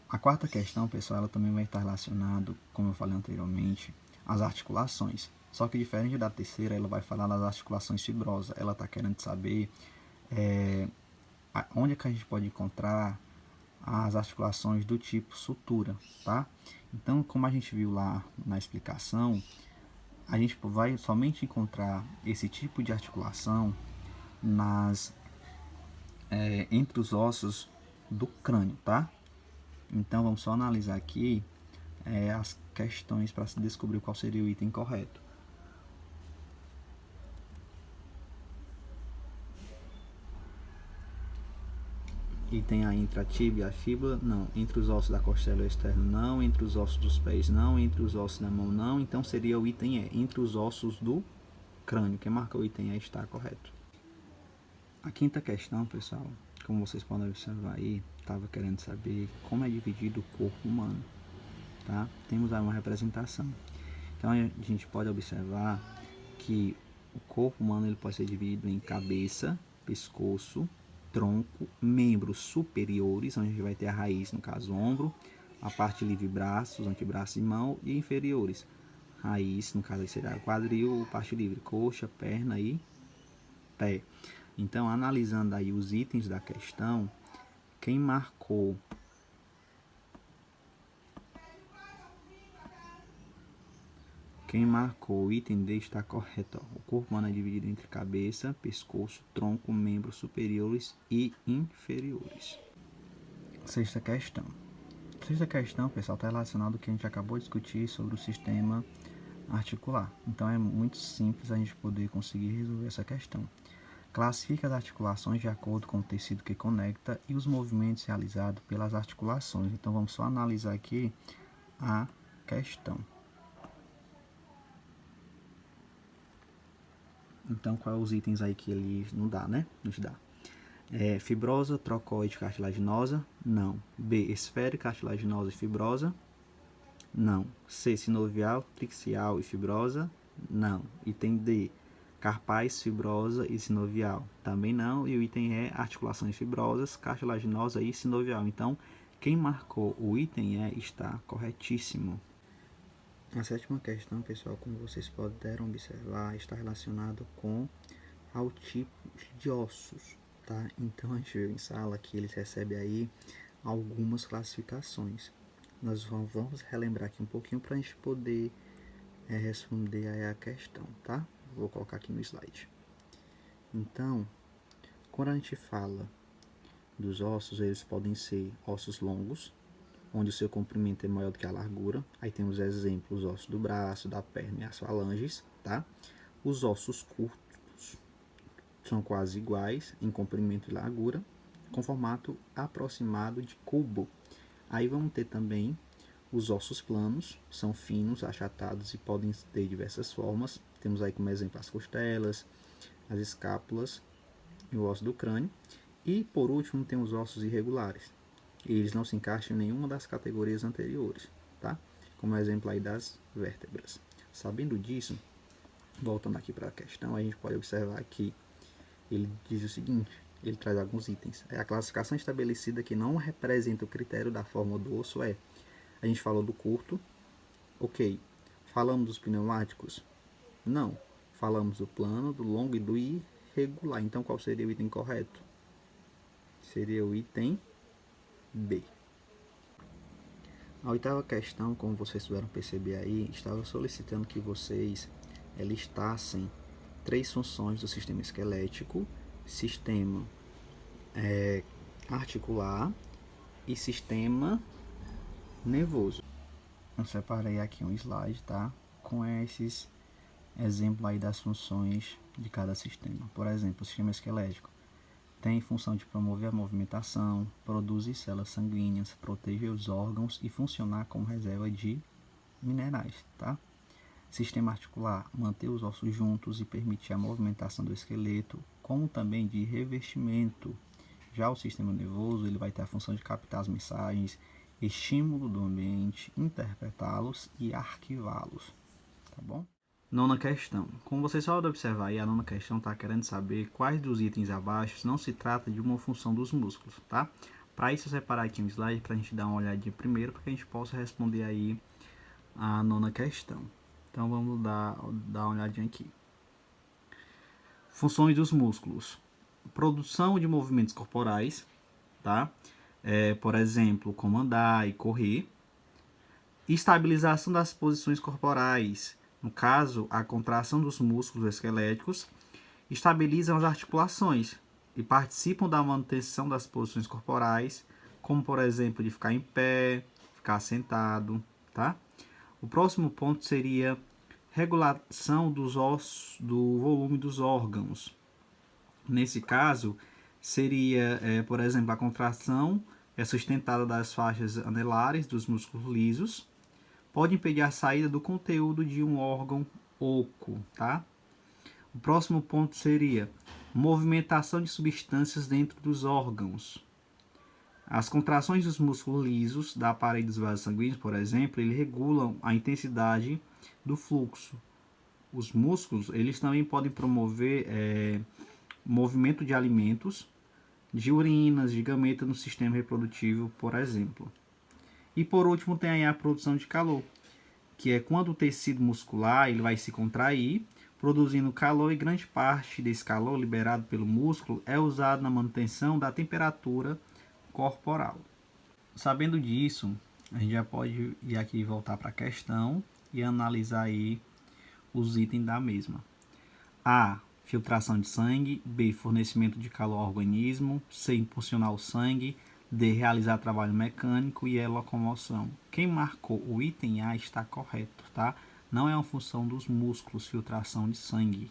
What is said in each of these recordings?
A quarta questão, pessoal, ela também vai estar relacionada, como eu falei anteriormente, às articulações. Só que diferente da terceira, ela vai falar das articulações fibrosas. Ela está querendo saber onde é que a gente pode encontrar as articulações do tipo sutura, tá? Então, como a gente viu lá na explicação, a gente vai somente encontrar esse tipo de articulação entre os ossos do crânio, tá? Então, vamos só analisar aqui as questões para se descobrir qual seria o item correto. Item A, entre a tíbia e a fíbula, não. Entre os ossos da costela externa, não. Entre os ossos dos pés, não. Entre os ossos da mão, não. Então seria o item E, entre os ossos do crânio. Quem marca o item E está correto. A quinta questão, pessoal, como vocês podem observar aí, estava querendo saber como é dividido o corpo humano, tá? Temos aí uma representação. Então a gente pode observar que o corpo humano ele pode ser dividido em cabeça, pescoço, tronco, membros superiores, onde a gente vai ter a raiz, no caso ombro, a parte livre braços, antebraço e mão, e inferiores. Raiz, no caso aí seria quadril, parte livre, coxa, perna e pé. Então, analisando aí os itens da questão, quem marcou o item D está correto. Ó. O corpo humano é dividido entre cabeça, pescoço, tronco, membros superiores e inferiores. Sexta questão. Sexta questão, pessoal, está relacionado ao que a gente acabou de discutir sobre o sistema articular. Então, é muito simples a gente poder conseguir resolver essa questão. Classifica as articulações de acordo com o tecido que conecta e os movimentos realizados pelas articulações. Então, vamos só analisar aqui a questão. Então, quais os itens aí que ele nos dá, né? Fibrosa, trocoide, cartilaginosa? Não. B, esférica, cartilaginosa e fibrosa? Não. C, sinovial, trixial e fibrosa? Não. Item D, carpais, fibrosa e sinovial? Também não. E o item E, articulações fibrosas, cartilaginosa e sinovial. Então, quem marcou o item E está corretíssimo. A sétima questão, pessoal, como vocês puderam observar, está relacionado com ao tipo de ossos, tá? Então a gente viu em sala que eles recebem aí algumas classificações. Nós vamos relembrar aqui um pouquinho para a gente poder responder aí a questão, tá? Vou colocar aqui no slide. Então, quando a gente fala dos ossos, eles podem ser ossos longos, onde o seu comprimento é maior do que a largura. Aí temos exemplos, os ossos do braço, da perna e as falanges, tá? Os ossos curtos são quase iguais em comprimento e largura, com formato aproximado de cubo. Aí vamos ter também os ossos planos, são finos, achatados e podem ter diversas formas. Temos aí como exemplo as costelas, as escápulas e o osso do crânio. E por último tem os ossos irregulares. Eles não se encaixam em nenhuma das categorias anteriores, tá? Como exemplo aí das vértebras. Sabendo disso, voltando aqui para a questão, a gente pode observar que ele diz o seguinte, ele traz alguns itens. A classificação estabelecida que não representa o critério da forma do osso a gente falou do curto, ok. Falamos dos pneumáticos? Não. Falamos do plano, do longo e do irregular. Então qual seria o item correto? Seria o item B. A oitava questão, como vocês puderam perceber aí, estava solicitando que vocês listassem 3 funções do sistema esquelético, sistema articular e sistema nervoso. Eu separei aqui um slide, tá? Com esses exemplos aí das funções de cada sistema. Por exemplo, o sistema esquelético tem função de promover a movimentação, produzir células sanguíneas, proteger os órgãos e funcionar como reserva de minerais, tá? Sistema articular, manter os ossos juntos e permitir a movimentação do esqueleto, como também de revestimento. Já o sistema nervoso, ele vai ter a função de captar as mensagens, estímulo do ambiente, interpretá-los e arquivá-los, tá bom? Nona questão. Como vocês podem observar aí, a nona questão está querendo saber quais dos itens abaixo não se trata de uma função dos músculos, tá? Para isso, eu separar aqui um slide para a gente dar uma olhadinha primeiro, para que a gente possa responder aí a 9ª questão. Então, vamos dar uma olhadinha aqui. Funções dos músculos. Produção de movimentos corporais, tá? Por exemplo, como andar e correr. Estabilização das posições corporais. No caso, a contração dos músculos esqueléticos estabilizam as articulações e participam da manutenção das posições corporais, como por exemplo de ficar em pé, ficar sentado, tá? O próximo ponto seria regulação dos ossos, do volume dos órgãos. Nesse caso, seria, por exemplo, a contração é sustentada das faixas anelares dos músculos lisos, pode impedir a saída do conteúdo de um órgão oco, tá? O próximo ponto seria movimentação de substâncias dentro dos órgãos. As contrações dos músculos lisos da parede dos vasos sanguíneos, por exemplo, eles regulam a intensidade do fluxo. Os músculos, eles também podem promover movimento de alimentos, de urinas, de gametas no sistema reprodutivo, por exemplo. E por último tem aí a produção de calor, que é quando o tecido muscular ele vai se contrair, produzindo calor, e grande parte desse calor liberado pelo músculo é usado na manutenção da temperatura corporal. Sabendo disso, a gente já pode ir aqui voltar para a questão e analisar aí os itens da mesma. A. Filtração de sangue. B. Fornecimento de calor ao organismo. C. Impulsionar o sangue. D. Realizar trabalho mecânico. E E. Locomoção. Quem marcou o item A está correto, tá? Não é uma função dos músculos, filtração de sangue.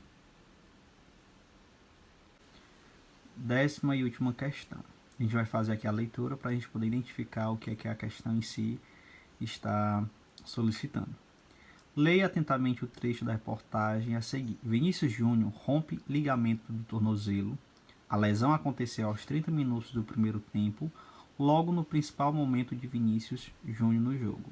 10ª e última questão. A gente vai fazer aqui a leitura para a gente poder identificar o que é que a questão em si está solicitando. Leia atentamente o trecho da reportagem a seguir. Vinícius Júnior rompe ligamento do tornozelo. A lesão aconteceu aos 30 minutos do primeiro tempo, logo no principal momento de Vinícius Júnior no jogo.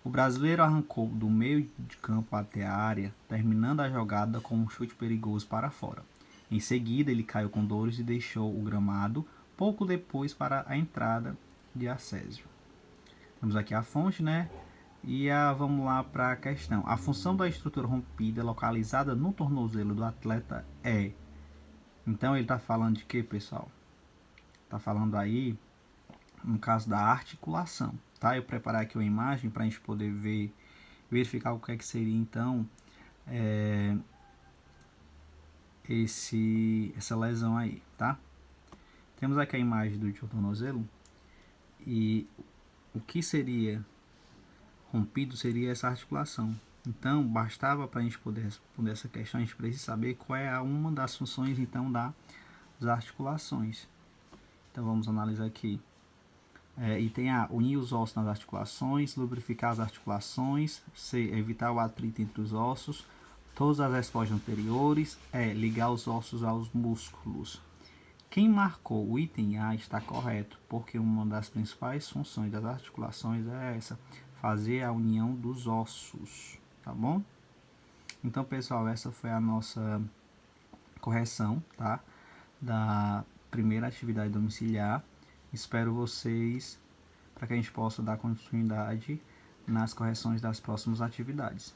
O brasileiro arrancou do meio de campo até a área, terminando a jogada com um chute perigoso para fora. Em seguida, ele caiu com dores e deixou o gramado pouco depois para a entrada de Acésio. Temos aqui a fonte, né? E vamos lá para a questão. A função da estrutura rompida localizada no tornozelo do atleta é... Então, ele está falando de quê, pessoal? Está falando aí, no caso da articulação, tá? Eu preparei aqui uma imagem para a gente poder verificar o que é que seria, então, essa lesão aí, tá? Temos aqui a imagem do tornozelo e o que seria rompido seria essa articulação. Então, bastava para a gente poder responder essa questão, a gente precisa saber qual é uma das funções, então, das articulações. Então, vamos analisar aqui. Item A, unir os ossos nas articulações, lubrificar as articulações. C, evitar o atrito entre os ossos. Todas as respostas anteriores. Ligar os ossos aos músculos. Quem marcou o item A está correto, porque uma das principais funções das articulações é essa, fazer a união dos ossos, tá bom? Então, pessoal, essa foi a nossa correção, tá? Da primeira atividade domiciliar. Espero vocês para que a gente possa dar continuidade nas correções das próximas atividades.